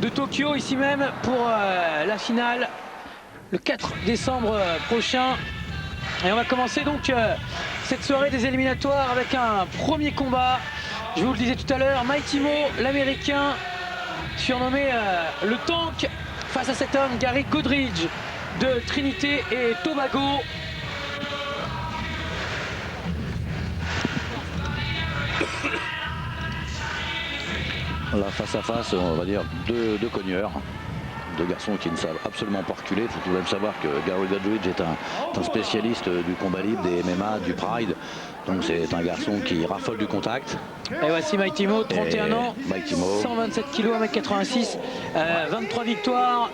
de Tokyo, ici même, pour la finale, le 4 décembre prochain. Et on va commencer donc cette soirée des éliminatoires avec un premier combat. Je vous le disais tout à l'heure, Mighty Mo, l'américain, surnommé le Tank, face à cet homme, Gary Goodridge, de Trinité et Tobago. Là, face à face, on va dire deux cogneurs, deux garçons qui ne savent absolument pas reculer. Il faut tout de même savoir que Gary Goodridge est un spécialiste du combat libre, des MMA, du Pride. Donc c'est un garçon qui raffole du contact. Et voici Mighty Mo, 31 ans, Mighty Mo. 127 kg, 1m86, 23 victoires,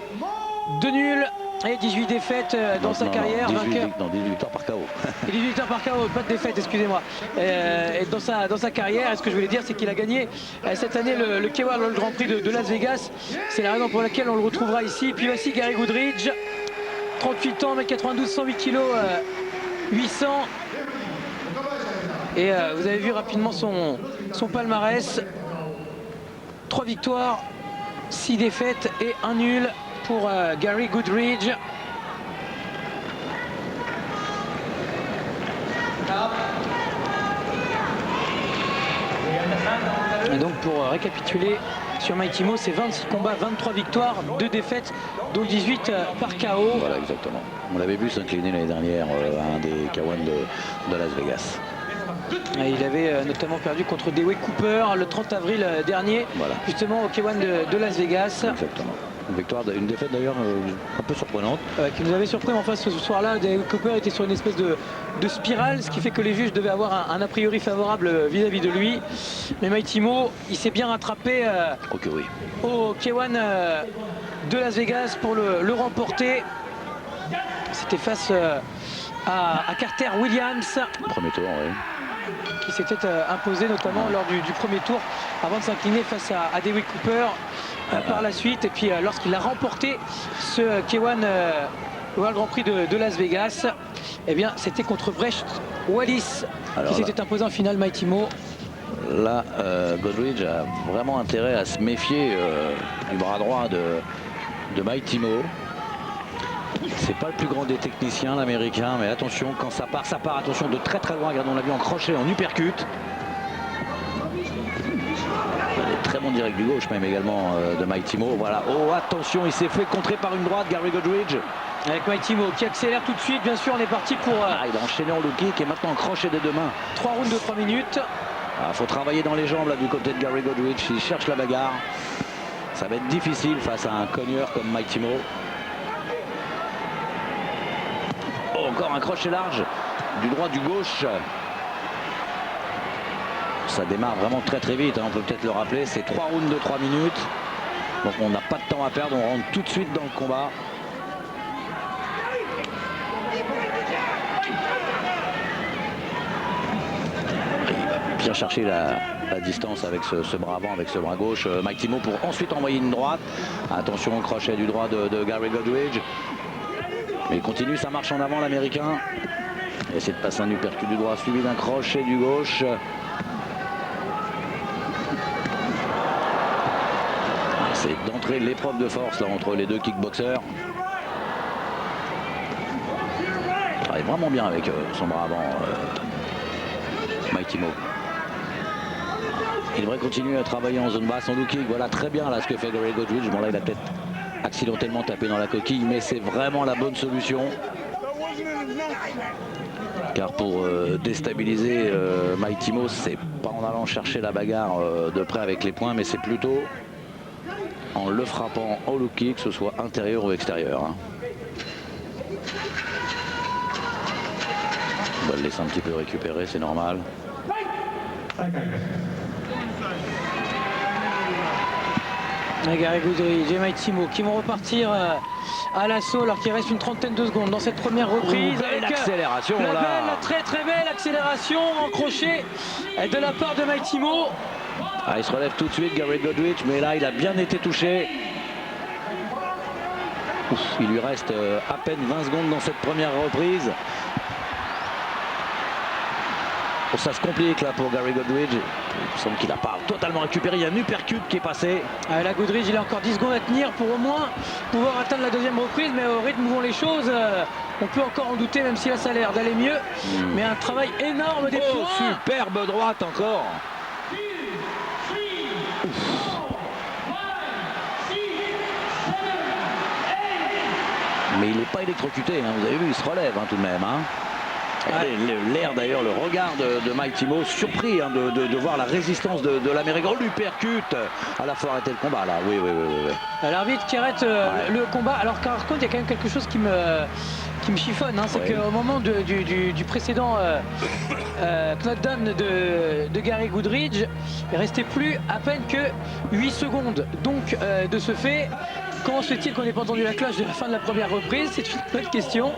2 nuls et 18 défaites dans sa carrière. 18 victoires par KO. 18 victoires par KO, pas de défaite, excusez-moi. Et dans sa carrière, ce que je voulais dire, c'est qu'il a gagné cette année le K1 World Grand Prix de Las Vegas. C'est la raison pour laquelle on le retrouvera ici. Puis voici Gary Goodridge, 38 ans, 1m92, 108 kg, 800. Et vous avez vu rapidement son palmarès. 3 victoires, 6 défaites et 1 nul pour Gary Goodridge. Et donc pour récapituler sur Mighty Mo, c'est 26 combats, 23 victoires, 2 défaites, dont 18 par KO. Voilà, exactement. On l'avait vu s'incliner l'année dernière à un des K1 de Las Vegas. Et il avait notamment perdu contre Dewey Cooper le 30 avril dernier, voilà, justement au K1 de Las Vegas. Exactement. Une défaite d'ailleurs un peu surprenante. Qui nous avait surpris en face ce soir-là. Dewey Cooper était sur une espèce de spirale, ce qui fait que les juges devaient avoir un a priori favorable vis-à-vis de lui. Mais Mighty Mo, il s'est bien rattrapé oui, au K1 de Las Vegas pour le remporter. C'était face à Carter Williams. Premier tour, oui. Qui s'était imposé notamment lors du premier tour avant de s'incliner face à Dewey Cooper par la suite. Et puis lorsqu'il a remporté ce K1 World Grand Prix de Las Vegas, eh bien c'était contre Brecht Wallis qui s'était imposé en finale. Mighty Mo. Là, Goodridge a vraiment intérêt à se méfier du bras droit de Mighty Mo. C'est pas le plus grand des techniciens, l'américain, mais attention, quand ça part, attention, de très très loin. Regardez, on l'a vu en crochet, en uppercut. Des très bons directs du gauche, même également de Mighty Mo. Voilà, oh attention, il s'est fait contrer par une droite, Gary Goodridge. Avec Mighty Mo qui accélère tout de suite, bien sûr, on est parti pour... il a enchaîné en low kick et maintenant en crochet des deux mains. 3 rounds de 3 minutes. Il faut travailler dans les jambes là du côté de Gary Goodridge, il cherche la bagarre. Ça va être difficile face à un cogneur comme Mighty Mo. Encore un crochet large du droit, du gauche. Ça démarre vraiment très très vite, on peut peut-être le rappeler. C'est 3 rounds de 3 minutes. Donc on n'a pas de temps à perdre, on rentre tout de suite dans le combat. Il va bien chercher la distance avec ce bras avant, avec ce bras gauche. Mighty Mo pour ensuite envoyer une droite. Attention au crochet du droit de Gary Goodridge. Mais il continue sa marche en avant, l'américain. Il essaie de passer un uppercut du droit suivi d'un crochet du gauche. C'est d'entrer l'épreuve de force là entre les deux kickboxers. Il travaille vraiment bien avec son bras avant, Mighty Mo. Il devrait continuer à travailler en zone basse, en low kick. Voilà très bien là ce que fait Gary Goodridge. Bon là il a peut-être accidentellement tapé dans la coquille, mais c'est vraiment la bonne solution. Car pour déstabiliser Mighty Mo, c'est pas en allant chercher la bagarre de près avec les poings, mais c'est plutôt en le frappant en low kick, que ce soit intérieur ou extérieur. On va le laisser un petit peu récupérer, c'est normal. Gary Goodridge et Mighty Mo qui vont repartir à l'assaut alors qu'il reste une trentaine de secondes dans cette première reprise. Avec l'accélération la très très belle accélération en crochet de la part de Mighty Mo. Il se relève tout de suite Gary Goodridge, mais là il a bien été touché. Il lui reste à peine 20 secondes dans cette première reprise. Bon, ça se complique là pour Gary Goodridge. Il me semble qu'il n'a pas totalement récupéré. Il y a un uppercut qui est passé. Là, Goodridge, il a encore 10 secondes à tenir pour au moins pouvoir atteindre la deuxième reprise. Mais au rythme où vont les choses, on peut encore en douter, même si là, ça a l'air d'aller mieux. Mais un travail énorme des points. Superbe droite encore. Mais il n'est pas électrocuté, hein. Vous avez vu, il se relève tout de même. L'air d'ailleurs, le regard de Mike Timo, surpris de voir la résistance de l'Américain. Oh, l'uppercut. À la fois arrêter le combat là, oui. L'arbitre qui arrête le combat. Alors par contre, il y a quand même quelque chose qui me chiffonne, c'est qu'au moment du précédent knockdown de Gary Goodridge, il restait plus à peine que 8 secondes. Donc de ce fait, comment se fait-il qu'on n'ait pas entendu la cloche de la fin de la première reprise? C'est une bonne question.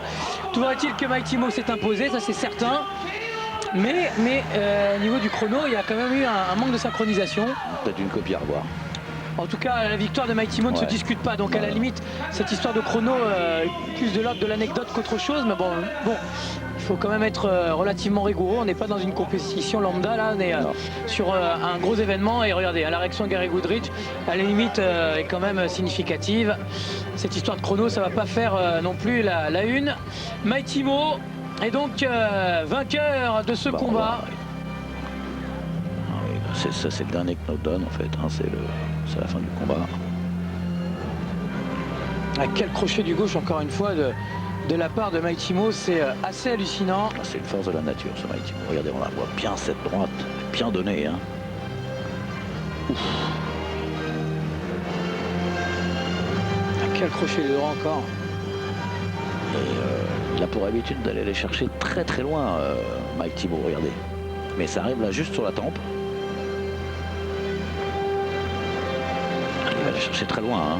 Toujours est-il que Mike Timo s'est imposé, ça c'est certain. Mais au niveau du chrono, il y a quand même eu un manque de synchronisation. Peut-être une copie à revoir. En tout cas, la victoire de Mike Timo ne se discute pas. Donc à la limite, cette histoire de chrono est plus de l'ordre de l'anecdote qu'autre chose. Mais bon, il faut quand même être relativement rigoureux. On n'est pas dans une compétition lambda, là. On est sur un gros événement. Et regardez, la réaction de Gary Goodridge, à la limite, est quand même significative. Cette histoire de chrono, ça ne va pas faire non plus la une. Mike Timo est donc vainqueur de ce combat. Ça, c'est le dernier knockdown en fait. C'est la fin du combat. Quel crochet du gauche, encore une fois, de la part de Mike Timo, c'est assez hallucinant. C'est une force de la nature, ce Mike Timo. Regardez, on la voit bien cette droite, bien donnée. Quel crochet de droit encore. Et il a pour habitude d'aller les chercher très très loin, Mike Timo, regardez. Mais ça arrive là juste sur la tempe. Il va aller chercher très loin.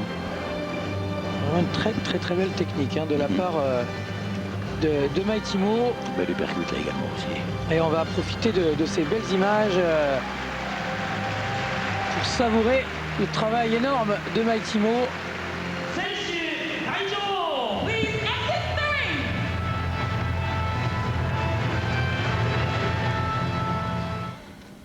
Vraiment une très belle technique de la part de Mike Timo. Belle uppercut là également aussi. Et on va profiter de ces belles images pour savourer le travail énorme de Mike Timo.